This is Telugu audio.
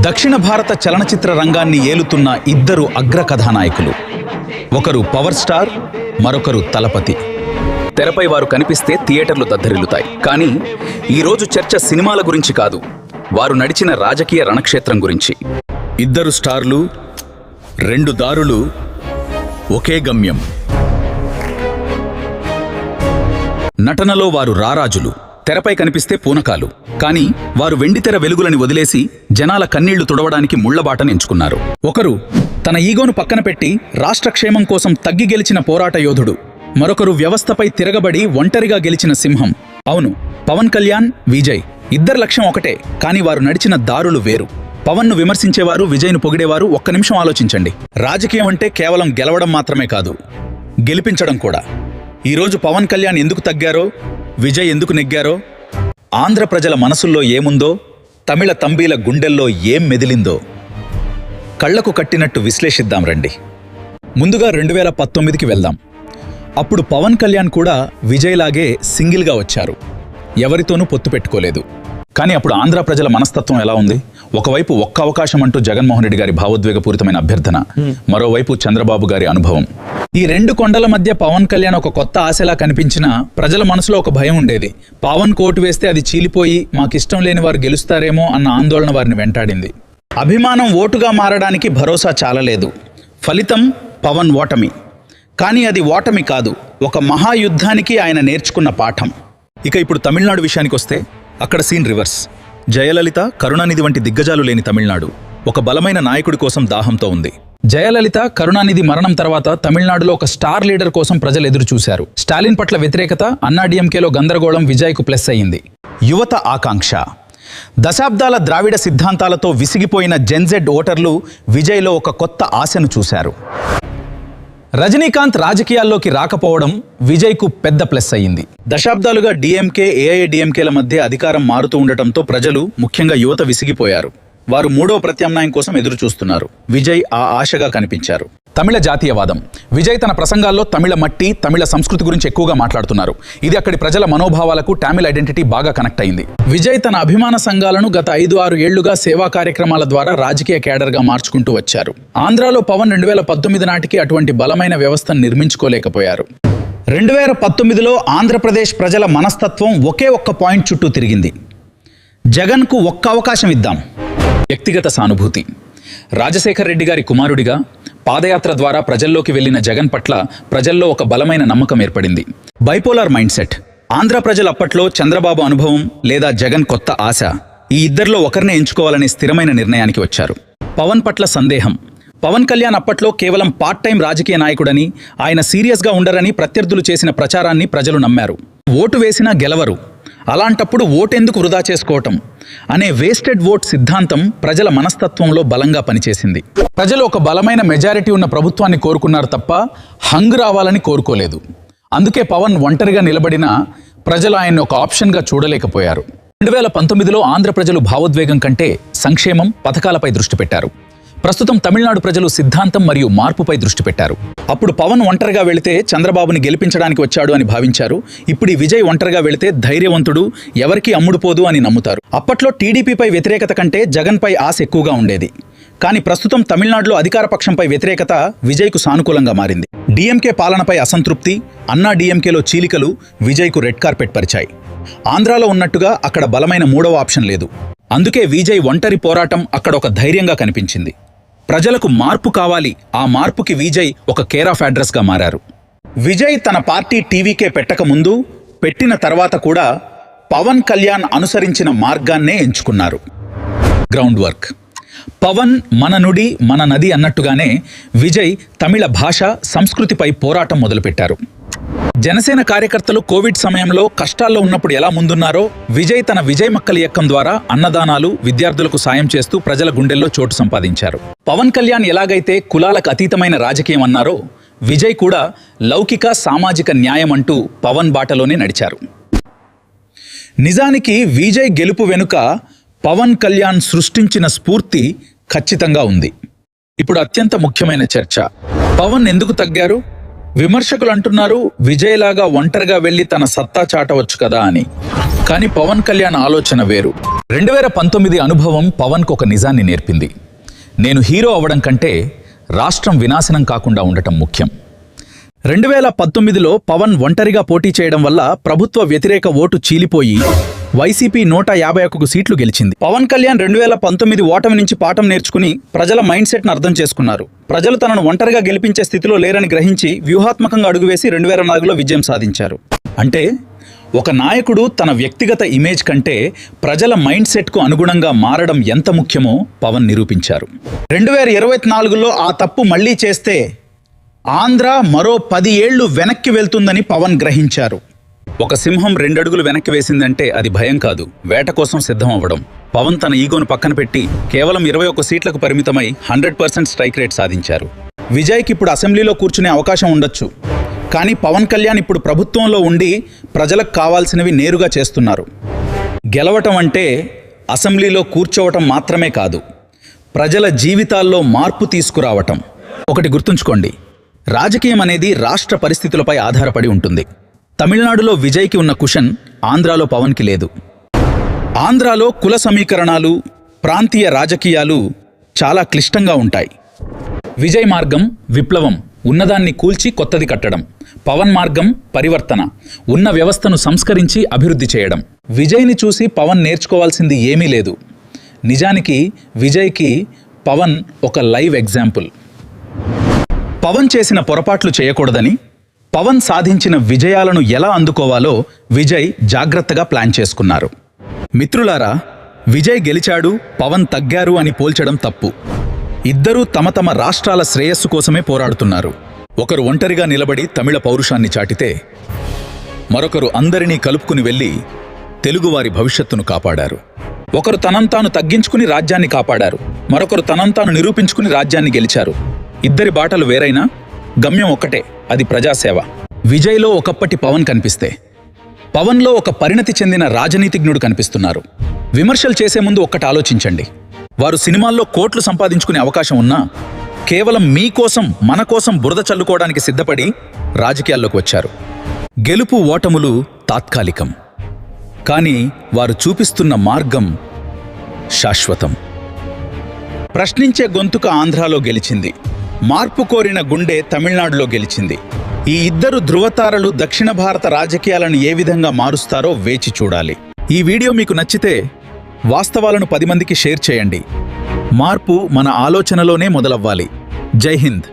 దక్షిణ భారత చలనచిత్ర రంగాన్ని ఏలుతున్న ఇద్దరు అగ్ర కథానాయకులు. ఒకరు పవర్ స్టార్, మరొకరు తలపతి. తెరపై వారు కనిపిస్తే థియేటర్లు దద్దరిల్లుతాయి. కానీ ఈరోజు చర్చ సినిమాల గురించి కాదు, వారు నడిచిన రాజకీయ రణక్షేత్రం గురించి. ఇద్దరు స్టార్లు, రెండు దారులు, ఒకే గమ్యం. నటనలో వారు రారాజులు, తెరపై కనిపిస్తే పూనకాలు. కానీ వారు వెండితెర వెలుగులని వదిలేసి జనాల కన్నీళ్లు తుడవడానికి ముళ్లబాటను ఎంచుకున్నారు. ఒకరు తన ఈగోను పక్కన పెట్టి రాష్ట్ర క్షేమం కోసం తగ్గి గెలిచిన పోరాట యోధుడు. మరొకరు వ్యవస్థపై తిరగబడి ఒంటరిగా గెలిచిన సింహం. అవును, పవన్ కళ్యాణ్, విజయ్ ఇద్దరి లక్ష్యం ఒకటే, కానీ వారు నడిచిన దారులు వేరు. పవన్ను విమర్శించేవారు, విజయ్ను పొగిడేవారు. ఒక్క నిమిషం ఆలోచించండి. రాజకీయం అంటే కేవలం గెలవడం మాత్రమే కాదు, గెలిపించడం కూడా. ఈరోజు పవన్ కళ్యాణ్ ఎందుకు తగ్గారో, విజయ్ ఎందుకు నెగ్గారో, ఆంధ్ర ప్రజల మనసుల్లో ఏముందో, తమిళ తంబీల గుండెల్లో ఏం మెదిలిందో కళ్లకు కట్టినట్టు విశ్లేషిద్దాం రండి. ముందుగా 2019కి వెళ్దాం. అప్పుడు పవన్ కళ్యాణ్ కూడా విజయ్ లాగే సింగిల్గా వచ్చారు, ఎవరితోనూ పొత్తు పెట్టుకోలేదు. కానీ అప్పుడు ఆంధ్ర ప్రజల మనస్తత్వం ఎలా ఉంది? ఒకవైపు ఒక్క అవకాశం అంటూ జగన్మోహన్ రెడ్డి గారి భావోద్వేగపూరితమైన అభ్యర్థన, మరోవైపు చంద్రబాబు గారి అనుభవం. ఈ రెండు కొండల మధ్య పవన్ కళ్యాణ్ ఒక కొత్త ఆశలా కనిపించినా ప్రజల మనసులో ఒక భయం ఉండేది. పవన్ కోటు వేస్తే అది చీలిపోయి మాకిష్టం లేని వారు గెలుస్తారేమో అన్న ఆందోళన వారిని వెంటాడింది. అభిమానం ఓటుగా మారడానికి భరోసా చాలలేదు. ఫలితం పవన్ ఓటమి. కానీ అది ఓటమి కాదు, ఒక మహాయుద్ధానికి ఆయన నేర్చుకున్న పాఠం. ఇక ఇప్పుడు తమిళనాడు విషయానికి వస్తే అక్కడ సీన్ రివర్స్. జయలలిత, కరుణానిధి వంటి దిగ్గజాలు లేని తమిళనాడు ఒక బలమైన నాయకుడి కోసం దాహంతో ఉంది. జయలలిత, కరుణానిధి మరణం తర్వాత తమిళనాడులో ఒక స్టార్ లీడర్ కోసం ప్రజలు ఎదురు చూశారు. స్టాలిన్ పట్ల వ్యతిరేకత, అన్నాడీఎంకేలో గందరగోళం విజయ్కు ప్లస్ అయ్యింది. యువత ఆకాంక్ష. దశాబ్దాల ద్రావిడ సిద్ధాంతాలతో విసిగిపోయిన జెన్జెడ్ ఓటర్లు విజయ్లో ఒక కొత్త ఆశను చూశారు. రజనీకాంత్ రాజకీయాల్లోకి రాకపోవడం విజయ్కు పెద్ద ప్లస్ అయ్యింది. దశాబ్దాలుగా డిఎంకే, ఏఐఏడిఎంకేల మధ్య అధికారం మారుతూ ఉండటంతో ప్రజలు, ముఖ్యంగా యువత విసిగిపోయారు. వారు మూడో ప్రత్యామ్నాయం కోసం ఎదురు చూస్తున్నారు. విజయ్ ఆ ఆశగా కనిపించారు. తమిళ జాతీయవాదం. విజయ్ తన ప్రసంగాల్లో తమిళ మట్టి, తమిళ సంస్కృతి గురించి ఎక్కువగా మాట్లాడుతున్నారు. ఇది అక్కడి ప్రజల మనోభావాలకు, టామిల్ ఐడెంటిటీ బాగా కనెక్ట్ అయింది. విజయ్ తన అభిమాన సంఘాలను గత 5-6 ఏళ్లుగా సేవా కార్యక్రమాల ద్వారా రాజకీయ కేడర్గా మార్చుకుంటూ వచ్చారు. ఆంధ్రాలో పవన్ 2019 నాటికి అటువంటి బలమైన వ్యవస్థను నిర్మించుకోలేకపోయారు. 2019లో ఆంధ్రప్రదేశ్ ప్రజల మనస్తత్వం ఒకే ఒక్క పాయింట్ చుట్టూ తిరిగింది. జగన్కు ఒక్క అవకాశం ఇద్దాం. వ్యక్తిగత సానుభూతి. రాజశేఖర్ రెడ్డి గారి కుమారుడిగా పాదయాత్ర ద్వారా ప్రజల్లోకి వెళ్లిన జగన్ పట్ల ప్రజల్లో ఒక బలమైన నమ్మకం ఏర్పడింది. Bipolar mind set. ఆంధ్ర ప్రజలు అప్పట్లో చంద్రబాబు అనుభవం లేదా జగన్ కొత్త ఆశ, ఈ ఇద్దరిలో ఒకరినే ఎంచుకోవాలనే స్థిరమైన నిర్ణయానికి వచ్చారు. పవన్ పట్ల సందేహం. పవన్ కళ్యాణ్ అప్పట్లో కేవలం పార్ట్ టైం రాజకీయ నాయకుడని, ఆయన సీరియస్గా ఉండరని ప్రత్యర్థులు చేసిన ప్రచారాన్ని ప్రజలు నమ్మారు. ఓటు వేసినా గెలవరు, అలాంటప్పుడు ఓటెందుకు వృధా చేసుకోవటం అనే వేస్టెడ్ ఓట్ సిద్ధాంతం ప్రజల మనస్తత్వంలో బలంగా పనిచేసింది. ప్రజలు ఒక బలమైన మెజారిటీ ఉన్న ప్రభుత్వాన్ని కోరుకున్నారు తప్ప హంగ్ రావాలని కోరుకోలేదు. అందుకే పవన్ ఒంటరిగా నిలబడినా ప్రజలు ఆయన్ని ఒక ఆప్షన్గా చూడలేకపోయారు. 2019లో ఆంధ్ర ప్రజలు భావోద్వేగం కంటే సంక్షేమం, పథకాలపై దృష్టి పెట్టారు. ప్రస్తుతం తమిళనాడు ప్రజలు సిద్ధాంతం మరియు మార్పుపై దృష్టి పెట్టారు. అప్పుడు పవన్ ఒంటరిగా వెళితే చంద్రబాబుని గెలిపించడానికి వచ్చాడు అని భావించారు. ఇప్పుడు విజయ్ ఒంటరిగా వెళితే ధైర్యవంతుడు, ఎవరికీ అమ్ముడుపోదు అని నమ్ముతారు. అప్పట్లో టీడీపీపై వ్యతిరేకత కంటే జగన్పై ఆశ ఎక్కువగా ఉండేది. కానీ ప్రస్తుతం తమిళనాడులో అధికార పక్షంపై వ్యతిరేకత విజయ్కు సానుకూలంగా మారింది. డిఎంకే పాలనపై అసంతృప్తి, అన్నా డిఎంకేలో చీలికలు విజయ్కు రెడ్ కార్పెట్ పరిచాయి. ఆంధ్రాలో ఉన్నట్టుగా అక్కడ బలమైన మూడవ ఆప్షన్ లేదు. అందుకే విజయ్ ఒంటరి పోరాటం అక్కడ ఒక ధైర్యంగా కనిపించింది. ప్రజలకు మార్పు కావాలి, ఆ మార్పుకి విజయ్ ఒక కేర్ ఆఫ్ అడ్రస్గా మారారు. విజయ్ తన పార్టీ టీవీకే పెట్టక ముందు, పెట్టిన తర్వాత కూడా పవన్ కళ్యాణ్ అనుసరించిన మార్గాన్నే ఎంచుకున్నారు. Ground work. పవన్ మన నుడి మన నది అన్నట్టుగానే విజయ్ తమిళ భాష, సంస్కృతిపై పోరాటం మొదలుపెట్టారు. జనసేన కార్యకర్తలు కోవిడ్ సమయంలో కష్టాల్లో ఉన్నప్పుడు ఎలా ముందున్నారో విజయ్ తన విజయ్ మక్కల ఇయక్కం ద్వారా అన్నదానాలు, విద్యార్థులకు సాయం చేస్తూ ప్రజల గుండెల్లో చోటు సంపాదించారు. పవన్ కళ్యాణ్ ఎలాగైతే కులాలకు అతీతమైన రాజకీయం అన్నారో విజయ్ కూడా లౌకిక, సామాజిక న్యాయం అంటూ పవన్ బాటలోనే నడిచారు. నిజానికి విజయ్ గెలుపు వెనుక పవన్ కళ్యాణ్ సృష్టించిన స్ఫూర్తి ఖచ్చితంగా ఉంది. ఇప్పుడు అత్యంత ముఖ్యమైన చర్చ. పవన్ ఎందుకు తగ్గారు? విమర్శకులు అంటున్నారు విజయ్లాగా ఒంటరిగా వెళ్లి తన సత్తా చాటవచ్చు కదా అని. కానీ పవన్ కళ్యాణ్ ఆలోచన వేరు. 2019 అనుభవం పవన్కు ఒక నిజాన్ని నేర్పింది. నేను హీరో అవ్వడం కంటే రాష్ట్రం వినాశనం కాకుండా ఉండటం ముఖ్యం. 2019లో పవన్ ఒంటరిగా పోటీ చేయడం వల్ల ప్రభుత్వ వ్యతిరేక ఓటు చీలిపోయి వైసీపీ 151 సీట్లు గెలిచింది. పవన్ కళ్యాణ్ 2019 ఓటమి నుంచి పాఠం నేర్చుకుని ప్రజల మైండ్ సెట్ను అర్థం చేసుకున్నారు. ప్రజలు తనను ఒంటరిగా గెలిపించే స్థితిలో లేరని గ్రహించి వ్యూహాత్మకంగా అడుగువేసి 2024లో విజయం సాధించారు. అంటే ఒక నాయకుడు తన వ్యక్తిగత ఇమేజ్ కంటే ప్రజల మైండ్ సెట్కు అనుగుణంగా మారడం ఎంత ముఖ్యమో పవన్ నిరూపించారు. 2024లో ఆ తప్పు మళ్లీ చేస్తే ఆంధ్ర మరో 10 ఏళ్లు వెనక్కి వెళ్తుందని పవన్ గ్రహించారు. ఒక సింహం 2 అడుగులు వెనక్కి వేసిందంటే అది భయం కాదు, వేట కోసం సిద్ధం అవ్వడం. పవన్ తన ఈగోను పక్కన పెట్టి కేవలం 21 సీట్లకు పరిమితమై 100% స్ట్రైక్ రేట్ సాధించారు. విజయ్కి ఇప్పుడు అసెంబ్లీలో కూర్చునే అవకాశం ఉండొచ్చు. కానీ పవన్ కళ్యాణ్ ఇప్పుడు ప్రభుత్వంలో ఉండి ప్రజలకు కావాల్సినవి నేరుగా చేస్తున్నారు. గెలవటం అంటే అసెంబ్లీలో కూర్చోవటం మాత్రమే కాదు, ప్రజల జీవితాల్లో మార్పు తీసుకురావటం. ఒకటి గుర్తుంచుకోండి, రాజకీయం అనేది రాష్ట్ర పరిస్థితులపై ఆధారపడి ఉంటుంది. తమిళనాడులో విజయ్కి ఉన్న కుషన్ ఆంధ్రాలో పవన్కి లేదు. ఆంధ్రాలో కుల సమీకరణాలు, ప్రాంతీయ రాజకీయాలు చాలా క్లిష్టంగా ఉంటాయి. విజయ్ మార్గం విప్లవం, ఉన్నదాన్ని కూల్చి కొత్తది కట్టడం. పవన్ మార్గం పరివర్తన, ఉన్న వ్యవస్థను సంస్కరించి అభివృద్ధి చేయడం. విజయ్ని చూసి పవన్ నేర్చుకోవాల్సింది ఏమీ లేదు. నిజానికి విజయ్కి పవన్ ఒక లైవ్ ఎగ్జాంపుల్. పవన్ చేసిన పొరపాట్లు చేయకూడదని, పవన్ సాధించిన విజయాలను ఎలా అందుకోవాలో విజయ్ జాగ్రత్తగా ప్లాన్ చేసుకున్నారు. మిత్రులారా, విజయ్ గెలిచాడు, పవన్ తగ్గారు అని పోల్చడం తప్పు. ఇద్దరూ తమ తమ రాష్ట్రాల శ్రేయస్సు కోసమే పోరాడుతున్నారు. ఒకరు ఒంటరిగా నిలబడి తమిళ పౌరుషాన్ని చాటితే, మరొకరు అందరినీ కలుపుకుని వెళ్లి తెలుగువారి భవిష్యత్తును కాపాడారు. ఒకరు తనంతాను తగ్గించుకుని రాజ్యాన్ని కాపాడారు, మరొకరు తనంతాను నిరూపించుకుని రాజ్యాన్ని గెలిచారు. ఇద్దరి బాటలు వేరైనా గమ్యం ఒక్కటే, అది ప్రజాసేవ. విజయ్లో ఒకప్పటి పవన్ కనిపిస్తే, పవన్లో ఒక పరిణతి చెందిన రాజనీతిజ్ఞుడు కనిపిస్తున్నారు. విమర్శలు చేసే ముందు ఒక్కటి ఆలోచించండి. వారు సినిమాల్లో కోట్లు సంపాదించుకునే అవకాశం ఉన్నా కేవలం మీకోసం, మన కోసం బురద చల్లుకోవడానికి సిద్ధపడి రాజకీయాల్లోకి వచ్చారు. గెలుపు ఓటములు తాత్కాలికం, కానీ వారు చూపిస్తున్న మార్గం శాశ్వతం. ప్రశ్నించే గొంతుక ఆంధ్రాలో గెలిచింది, మార్పు కోరిన గుండె తమిళనాడులో గెలిచింది. ఈ ఇద్దరు ధృవతారలు దక్షిణ భారత రాజకీయాలను ఏ విధంగా మారుస్తారో వేచి చూడాలి. ఈ వీడియో మీకు నచ్చితే వాస్తవాలను 10 మందికి షేర్ చేయండి. మార్పు మన ఆలోచనలోనే మొదలవ్వాలి. జై హింద్.